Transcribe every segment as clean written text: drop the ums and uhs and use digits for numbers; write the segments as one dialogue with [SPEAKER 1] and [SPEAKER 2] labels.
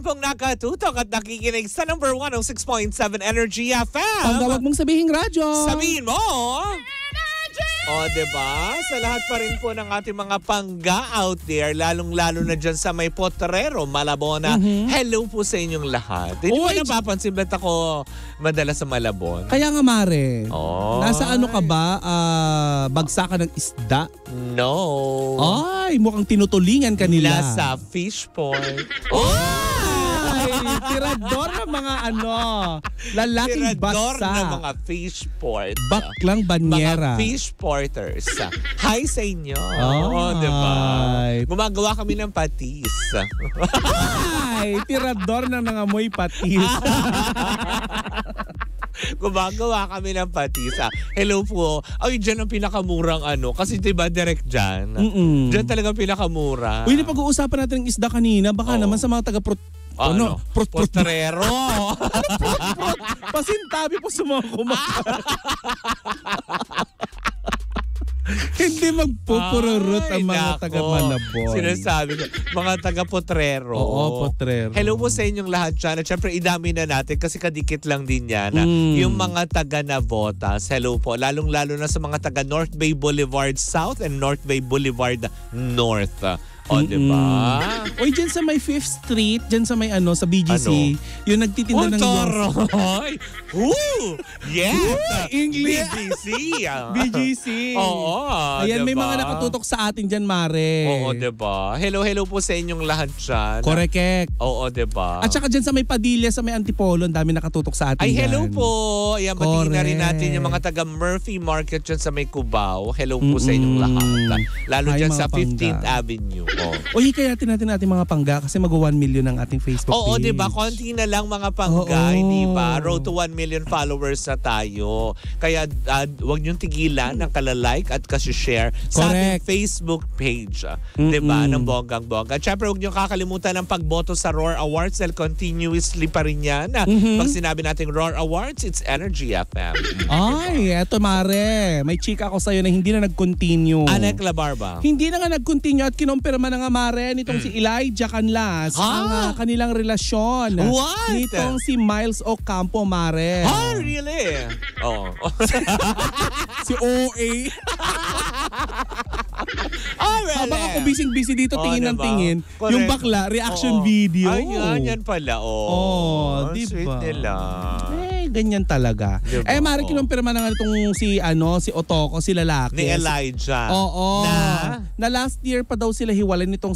[SPEAKER 1] pong nakatutok at nakikinig sa number 106.7 Energy FM.
[SPEAKER 2] Pag wag mong sabihin radyo.
[SPEAKER 1] Sabihin mo. O, diba? Sa lahat pa rin po ng ating mga pangga out there, lalong-lalo na dyan sa may Potrero, Malabon. Hello po sa inyong lahat. Hindi mo napapansin ba't ako madalas sa Malabon?
[SPEAKER 2] Kaya nga, Mare.
[SPEAKER 1] Oh.
[SPEAKER 2] Nasa ano ka ba? Bagsakan ng isda?
[SPEAKER 1] No.
[SPEAKER 2] Ay, mukhang tinutulingan kanila.
[SPEAKER 1] Nasa fish pond.
[SPEAKER 2] Tirador ng mga lalaking
[SPEAKER 1] Tirador
[SPEAKER 2] basa.
[SPEAKER 1] ng mga fish port.
[SPEAKER 2] Baklang banyera.
[SPEAKER 1] Mga fish porters. Hi sa inyo.
[SPEAKER 2] Ay.
[SPEAKER 1] Diba? Gumagawa kami ng patis.
[SPEAKER 2] Ay, tirador ng nangamoy patis.
[SPEAKER 1] Gumagawa kami ng patis. Hello po. Ay, dyan ang pinakamurang kasi diba direct dyan? Dyan talagang pinakamura.
[SPEAKER 2] Uy, pag-uusapan natin ng isda kanina, baka naman sa mga
[SPEAKER 1] Potrero.
[SPEAKER 2] Pasintabi po sa mga kumakain. Hindi magpupururot ang mga taga-Malabon.
[SPEAKER 1] Sinasabi ko, mga taga-Potrero.
[SPEAKER 2] Oo, Potrero.
[SPEAKER 1] Hello po sa inyong lahat dyan. At syempre, idami na natin kasi kadikit lang din yan. Yung mga taga-Navotas. Hello po. Lalong-lalo na sa mga taga-North Bay Boulevard South and North Bay Boulevard North. O, diba?
[SPEAKER 2] Uy, dyan sa may 5th Street, dyan sa may sa BGC, yung nagtitinda ng
[SPEAKER 1] Toroy! Yes!
[SPEAKER 2] English!
[SPEAKER 1] BGC!
[SPEAKER 2] BGC!
[SPEAKER 1] Oo,
[SPEAKER 2] ayan,
[SPEAKER 1] diba?
[SPEAKER 2] may mga nakatutok sa atin dyan, Mare.
[SPEAKER 1] Oo, diba? Hello po sa inyong lahat dyan.
[SPEAKER 2] Korekek.
[SPEAKER 1] Oo, diba?
[SPEAKER 2] At saka dyan sa may Padilla, sa may Antipolo, ang dami nakatutok sa atin.
[SPEAKER 1] Ay, hello
[SPEAKER 2] dyan.
[SPEAKER 1] po. Ayan, batiin na rin natin yung mga taga Murphy Market dyan sa may Cubao. Hello po sa inyong lahat. Lalo dyan sa 15th Avenue.
[SPEAKER 2] O hikayatin natin ating mga pangga kasi mag-1 million ang ating Facebook page.
[SPEAKER 1] Oo, diba? Konti na lang mga pangga, hindi ba? Road to 1 million followers na tayo. Kaya huwag niyong tigilan ng kalalike at kasi-share sa ating Facebook page. Diba? Ng bonggang-bongga. At syempre, huwag niyong kakalimutan ng pagboto sa Roar Awards dahil continuously pa rin yan. Pag sinabi natin Roar Awards, it's Energy FM.
[SPEAKER 2] Ay, eto Mare. May chika ako sa'yo na hindi na nag-continue.
[SPEAKER 1] Anek Labarba.
[SPEAKER 2] Hindi na nga nag-continue at kinumpirma na nga Mare nitong si Elijah Canlas ang kanilang relasyon.
[SPEAKER 1] What?
[SPEAKER 2] Nitong si Miles Ocampo, Mare.
[SPEAKER 1] Really? Oo.
[SPEAKER 2] Si OA. Habang ako busy dito, tingin ng tingin.
[SPEAKER 1] Correct.
[SPEAKER 2] Yung bakla, reaction video.
[SPEAKER 1] Ay, yan pala.
[SPEAKER 2] Diba?
[SPEAKER 1] Sweet nila.
[SPEAKER 2] Ganyan talaga.
[SPEAKER 1] Diba?
[SPEAKER 2] Mare, kinumpirma na nga itong si Otoko, si lalaki.
[SPEAKER 1] Ni Elijah.
[SPEAKER 2] Oo. Na last year pa daw sila hiwalay nitong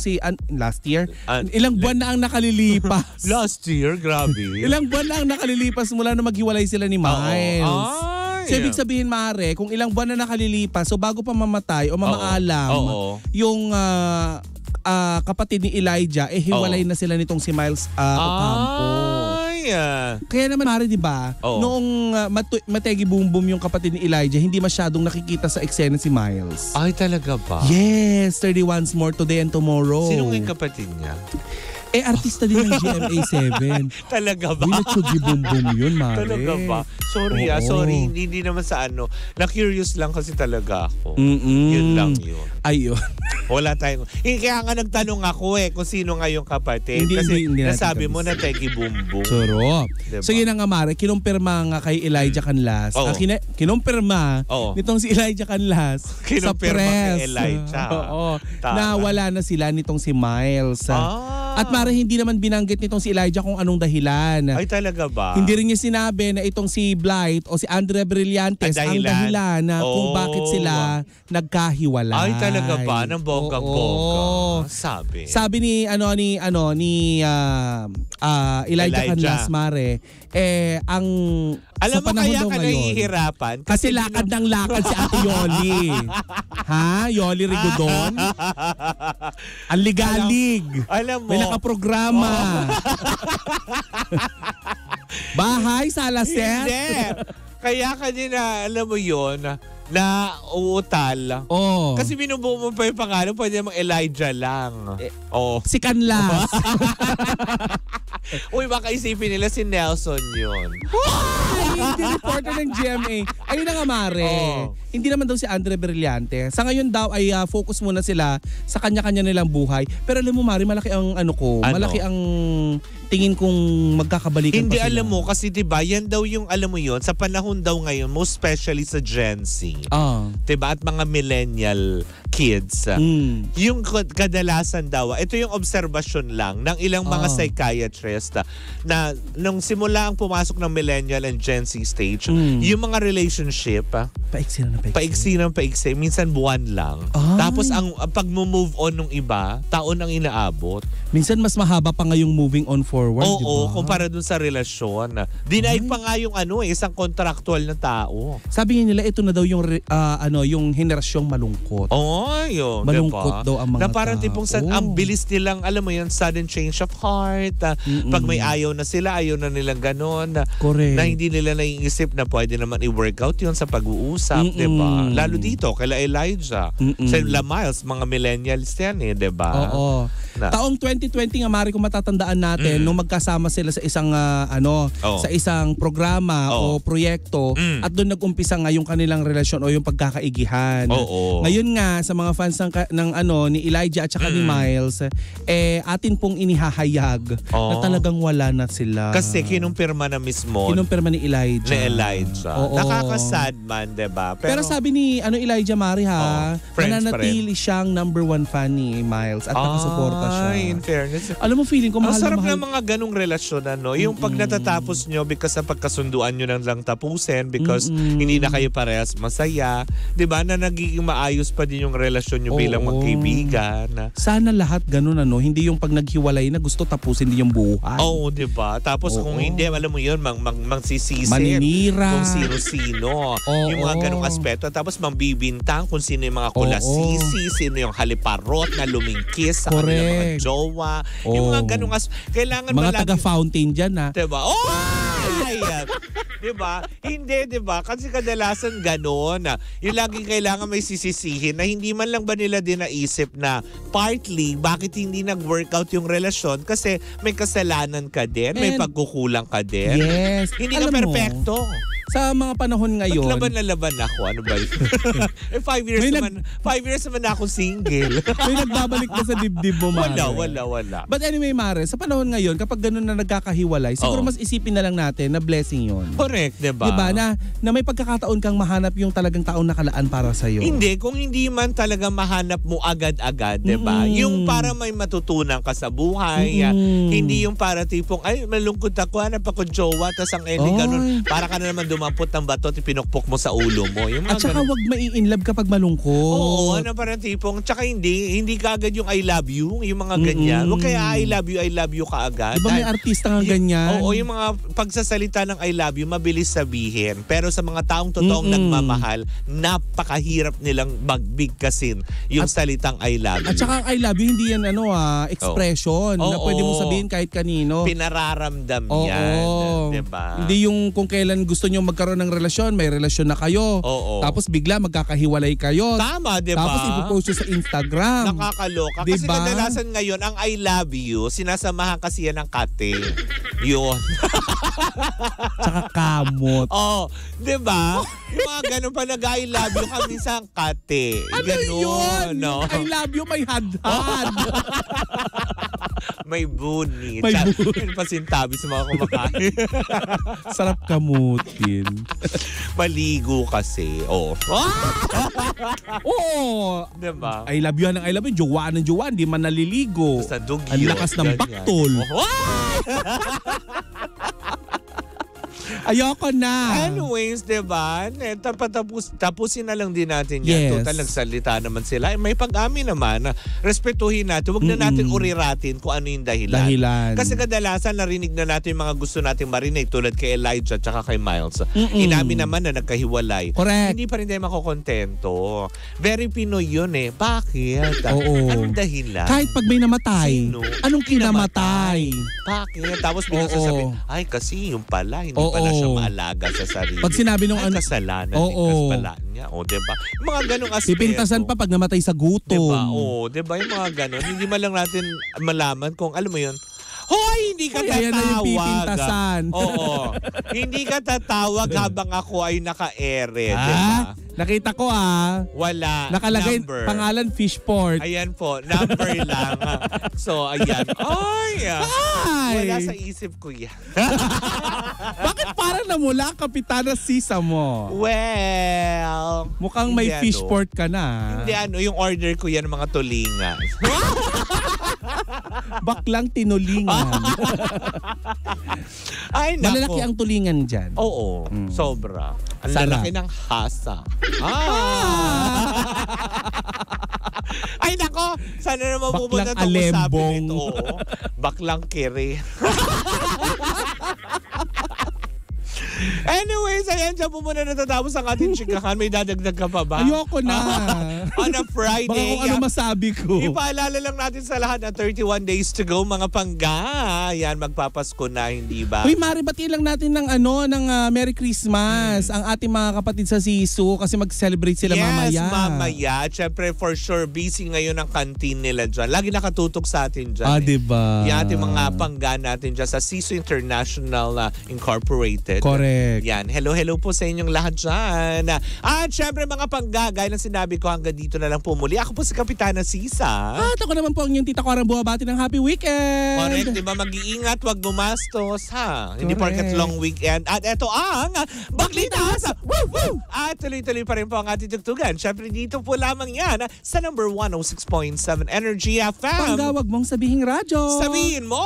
[SPEAKER 2] last year? Ilang buwan na ang nakalilipas.
[SPEAKER 1] Last year? Grabe.
[SPEAKER 2] Ilang buwan na ang nakalilipas mula na maghiwalay sila ni Miles. So, ibig sabihin, Mare, kung ilang buwan na nakalilipas, so bago pa mamatay o mamaalam, yung kapatid ni Elijah, hiwalay na sila nitong si Miles Ocampo. Kaya naman, Mare, di ba? Noong mategi boom boom yung kapatid ni Elijah, hindi masyadong nakikita sa eksena si Miles.
[SPEAKER 1] Ay, talaga ba?
[SPEAKER 2] Yes, 30 Once More Today and Tomorrow.
[SPEAKER 1] Sino yung kapatid niya?
[SPEAKER 2] Artista din ng GMA7.
[SPEAKER 1] Talaga ba?
[SPEAKER 2] Chugi boom boom yun, Mare.
[SPEAKER 1] Talaga ba? Sorry sorry. Hindi naman sa Na-curious lang kasi talaga ako. Yun lang yun.
[SPEAKER 2] Ayun.
[SPEAKER 1] Wala tayong... Kaya nga nagtanong ako kung sino nga yung kapatid. Kasi nasabi mo na teki boom boom.
[SPEAKER 2] Suro. Diba? So yun nga, Mare, kinumpirma nga kay Elijah Canlas. Kinumpirma nitong si Elijah Canlas sa press.
[SPEAKER 1] Kay Elijah.
[SPEAKER 2] Na wala na sila nitong si Miles. At Mare, hindi naman binanggit nitong si Elijah kung anong dahilan.
[SPEAKER 1] Ay, talaga ba?
[SPEAKER 2] Hindi rin niya sinabi na itong si Blight o si Andrea Brillantes ang dahilan na kung bakit sila nagkahiwalay.
[SPEAKER 1] Ay, talaga ba? Nang bonggang-bongga. Sabi
[SPEAKER 2] ni Elijah Canlas, Mare, ang
[SPEAKER 1] alam mo kaya ka
[SPEAKER 2] ngayon,
[SPEAKER 1] nahihirapan?
[SPEAKER 2] Kasi lakad ng lakad si Ate Yoli. Yoli Rigudon? Ang ligalig.
[SPEAKER 1] Alam mo.
[SPEAKER 2] May nakaprograma. Bahay, sala set.
[SPEAKER 1] Hindi. Kaya kanina, alam mo yun, na uutal. Kasi binubuo mo pa yung pangalan, pwede namang Elijah lang.
[SPEAKER 2] Si Canlas.
[SPEAKER 1] Uy, baka isipin nila si Nelson yun.
[SPEAKER 2] Hindi reporter ng GMA. Ayun na nga, Mare. Hindi naman daw si Andre Brillante. Sa ngayon daw ay focus muna sila sa kanya-kanya nilang buhay. Pero alam mo, Mare, malaki ang malaki ang tingin kong magkakabalikan
[SPEAKER 1] Hindi
[SPEAKER 2] pa sila.
[SPEAKER 1] alam mo kasi 'di ba yan daw yung alam mo yon sa panahon daw ngayon most especially sa Gen Z. 'Di ba at mga millennial kids. Yung kadalasan daw ito yung obserbasyon lang ng ilang mga psychiatrist na nung simula ang pumasok ng millennial and Gen Z stage, yung mga relationship paiksi ng paiksi, minsan buwan lang. Tapos ang pag-move on ng iba, taon ang inaabot.
[SPEAKER 2] Minsan mas mahaba pa ngayong moving on forward,
[SPEAKER 1] Oo,
[SPEAKER 2] diba?
[SPEAKER 1] kumpara dun sa relasyon. Dinaig pa nga yung isang contractual na tao.
[SPEAKER 2] Sabi nila ito na daw yung yung henerasyong malungkot.
[SPEAKER 1] Yun,
[SPEAKER 2] Malungkot
[SPEAKER 1] diba?
[SPEAKER 2] daw ang mga
[SPEAKER 1] na parang tipong ang bilis nilang, alam mo yun, sudden change of heart. Pag may ayaw na sila, ayaw na nilang ganon.
[SPEAKER 2] Correct.
[SPEAKER 1] Na hindi nila naiisip na pwede naman i-workout yun sa pag-uusap, diba? Lalo dito, kaila Elijah. Sa Miles, mga millennials yan diba?
[SPEAKER 2] Oo. Taong 2020 nga, Mari, kung matatandaan natin, nung magkasama sila sa isang sa isang programa o proyekto at doon nag-umpisa nga yung kanilang relasyon o yung pagkakaigihan. Ngayon nga sa mga fans ng ni Elijah at saka ni Miles, atin pong inihahayag na talagang wala na sila.
[SPEAKER 1] Kasi kinumpirma na mismo.
[SPEAKER 2] Kinumpirma ni Elijah.
[SPEAKER 1] Nakakasad man, diba?
[SPEAKER 2] Pero sabi ni Elijah, Mari, nananatili siyang #1 fan ni Miles at nakasuporta siya.
[SPEAKER 1] In fairness.
[SPEAKER 2] Alam mo, feeling ko mahal
[SPEAKER 1] ang sarap
[SPEAKER 2] na
[SPEAKER 1] ng mga ganong relasyon, yung pag natatapos nyo because sa pagkasunduan nyo nang lang tapusin because hindi na kayo parehas masaya, di ba, na nagiging maayos pa din yung relasyon nyo bilang magkaibigan.
[SPEAKER 2] Sana lahat ganun, hindi yung pag naghiwalay na gusto tapusin din yung buhay.
[SPEAKER 1] Oo, di ba? Tapos kung hindi, alam mo yun, magsisisi.
[SPEAKER 2] Maninira.
[SPEAKER 1] Kung sino-sino. Yung mga ganong aspeto. Tapos mambibintang kung sino yung mga kulasisi, sino yung haliparot na lumingkis sa kanilang mga jowa. Yung mga ganong kailangan
[SPEAKER 2] mga taga-fountain dyan, ha?
[SPEAKER 1] Diba? Diba? Hindi, diba? Kasi kadalasan ganon. Yung laging kailangan may sisisihin na hindi man lang ba nila din naisip na partly bakit hindi nag-workout yung relasyon kasi may kasalanan ka din, may pagkukulang ka din.
[SPEAKER 2] Yes.
[SPEAKER 1] Hindi ka perfecto.
[SPEAKER 2] Sa mga panahon ngayon.
[SPEAKER 1] Laban na laban ako. Ano ba yun? 5 years naman. 5 years naman na ako single.
[SPEAKER 2] May nagbabalik na sa dibdib mo, Mare.
[SPEAKER 1] Wala.
[SPEAKER 2] But anyway, Mare, sa panahon ngayon, kapag ganun na nagkakahiwalay, siguro mas isipin na lang natin na blessing yun.
[SPEAKER 1] Correct, diba?
[SPEAKER 2] Diba? Na may pagkakataon kang mahanap yung talagang taong nakalaan para sa'yo.
[SPEAKER 1] Hindi. Kung hindi man talaga mahanap mo agad-agad, diba? Yung para may matutunan ka sa buhay. Hindi yung para tipong, ay, malungkot ako, hanap ako jowa, tas ang ending ganun. Para ka na naman dumampot ng bato at ipinukpok mo sa ulo mo. Yung
[SPEAKER 2] at saka wag mai-inlove kapag malungkot.
[SPEAKER 1] Oo, parang tipong, tsaka hindi ka agad yung I love you, yung mga ganyan. Huwag kaya I love you ka agad.
[SPEAKER 2] Diba may artista nga ganyan?
[SPEAKER 1] Oo, yung mga pagsasalita ng I love you, mabilis sabihin. Pero sa mga taong totoong nagmamahal, napakahirap nilang magbigkasin yung salitang I love you.
[SPEAKER 2] At saka ang I love you, hindi yan expression na pwede mo sabihin kahit kanino.
[SPEAKER 1] Pinararamdam yan. Diba?
[SPEAKER 2] Hindi yung kung kailan gusto nyo magkaroon ng relasyon, may relasyon na kayo. Tapos bigla magkakahiwalay kayo.
[SPEAKER 1] Tama, diba?
[SPEAKER 2] Tapos ipopost nyo sa Instagram.
[SPEAKER 1] Nakakaloka.
[SPEAKER 2] Diba?
[SPEAKER 1] Kasi kadalasan ngayon, ang I love you, sinasamahan kasi yan ng kate. Yun.
[SPEAKER 2] Tsaka kamot.
[SPEAKER 1] Diba? Yung mga ganun pa nag-I love you ka minsan kate.
[SPEAKER 2] Ano
[SPEAKER 1] ganun,
[SPEAKER 2] yun?
[SPEAKER 1] no?
[SPEAKER 2] I love you, may hadhad.
[SPEAKER 1] May buni.
[SPEAKER 2] May buni.
[SPEAKER 1] Yan pasintabi sa mga kumakain.
[SPEAKER 2] Sarap kamutin.
[SPEAKER 1] Maligo kasi. Oo. Diba?
[SPEAKER 2] I love you ng I love you. Jowa ng jowa. Hindi man naliligo.
[SPEAKER 1] Sa dugyo.
[SPEAKER 2] Ang lakas ng baktol. Ayoko na.
[SPEAKER 1] Anyways, diba? Tapusin na lang din natin yan.
[SPEAKER 2] Yes.
[SPEAKER 1] Total, nagsalita naman sila. May pag-amin naman. Respetuhin natin. Huwag na natin uriratin kung ano yung dahilan. Kasi kadalasan narinig na natin yung mga gusto nating marinig tulad kay Elijah at kay Miles. Inamin naman na nagkahiwalay.
[SPEAKER 2] Correct.
[SPEAKER 1] Hindi pa rin tayo makokontento. Very Pinoy yun eh. Bakit? Anong dahilan?
[SPEAKER 2] Kahit pag may namatay.
[SPEAKER 1] Sino?
[SPEAKER 2] Anong kinamatay?
[SPEAKER 1] Bakit? Tapos biglang sasabihin, ay kasi yung pala, hindi pala siya maalaga sa sarili.
[SPEAKER 2] Pag sinabi nung
[SPEAKER 1] kasalanan ni pala niya. Diba? Yung mga ganong aspeto.
[SPEAKER 2] Pipintasan pa pag namatay sa gutom.
[SPEAKER 1] Diba? Diba? Yung mga ganon. Hindi man lang natin malaman kung, alam mo yun, Hoy, hindi ka
[SPEAKER 2] Kaya na yung
[SPEAKER 1] tatawag.
[SPEAKER 2] pipintasan.
[SPEAKER 1] Oo. Hindi ka tatawag habang ako ay naka-ere, di ba?
[SPEAKER 2] Nakita ko
[SPEAKER 1] Wala.
[SPEAKER 2] nakalagay
[SPEAKER 1] number.
[SPEAKER 2] pangalan Fishport.
[SPEAKER 1] Ayan po, number lang. So, ayan. Ay! Wala sa isip ko yan.
[SPEAKER 2] Bakit parang namula Kapitana Sisa mo?
[SPEAKER 1] Well,
[SPEAKER 2] Mukhang may Fishport ka na.
[SPEAKER 1] Hindi yung order ko yan mga tulingan.
[SPEAKER 2] Baklang tinulingan.
[SPEAKER 1] Ay, nako.
[SPEAKER 2] Malalaki ang tulingan dyan.
[SPEAKER 1] Oo, sobra. Ang
[SPEAKER 2] Sarap.
[SPEAKER 1] lalaki ng hasa. Ay, nako. Sana naman pupunta
[SPEAKER 2] Baklang alembong.
[SPEAKER 1] ito. Baklang kere. Anyways, ayan, dyan po muna natatapos ang ating chikahan. May dadagdag ka pa ba?
[SPEAKER 2] Ayoko na.
[SPEAKER 1] On a Friday.
[SPEAKER 2] Baka kung ano masabi ko.
[SPEAKER 1] Ipaalala lang natin sa lahat na 31 days to go, mga pangga. Yan, magpapasko na, hindi ba?
[SPEAKER 2] Uy, Mari, batiin lang natin ng Merry Christmas ang ating mga kapatid sa Sisu kasi mag-celebrate sila mamaya.
[SPEAKER 1] Yes, mamaya. Siyempre, for sure, busy ngayon ang canteen nila dyan. Lagi nakatutok sa atin dyan.
[SPEAKER 2] Diba?
[SPEAKER 1] Yan, ating mga pangga natin dyan sa Sisu International Incorporated.
[SPEAKER 2] Correct.
[SPEAKER 1] Yan. Hello po sa inyong lahat dyan. At syempre mga pangga, gaya ng sinabi ko, hanggang dito na lang po muli. Ako po si Kapitana Sisa.
[SPEAKER 2] At ako naman po ang inyong tita Corang buwabati ng happy weekend.
[SPEAKER 1] Correct, di ba? Mag-iingat, wag gumastos, ha? Hindi porket long weekend. At eto ang Baklitas! Woo! Woo! At tuloy-tuloy pa rin po ang ating tugtugan. Syempre dito po lamang yan sa number 106.7 Energy FM.
[SPEAKER 2] Pangga, wag mong sabihing radyo.
[SPEAKER 1] Sabihin mo!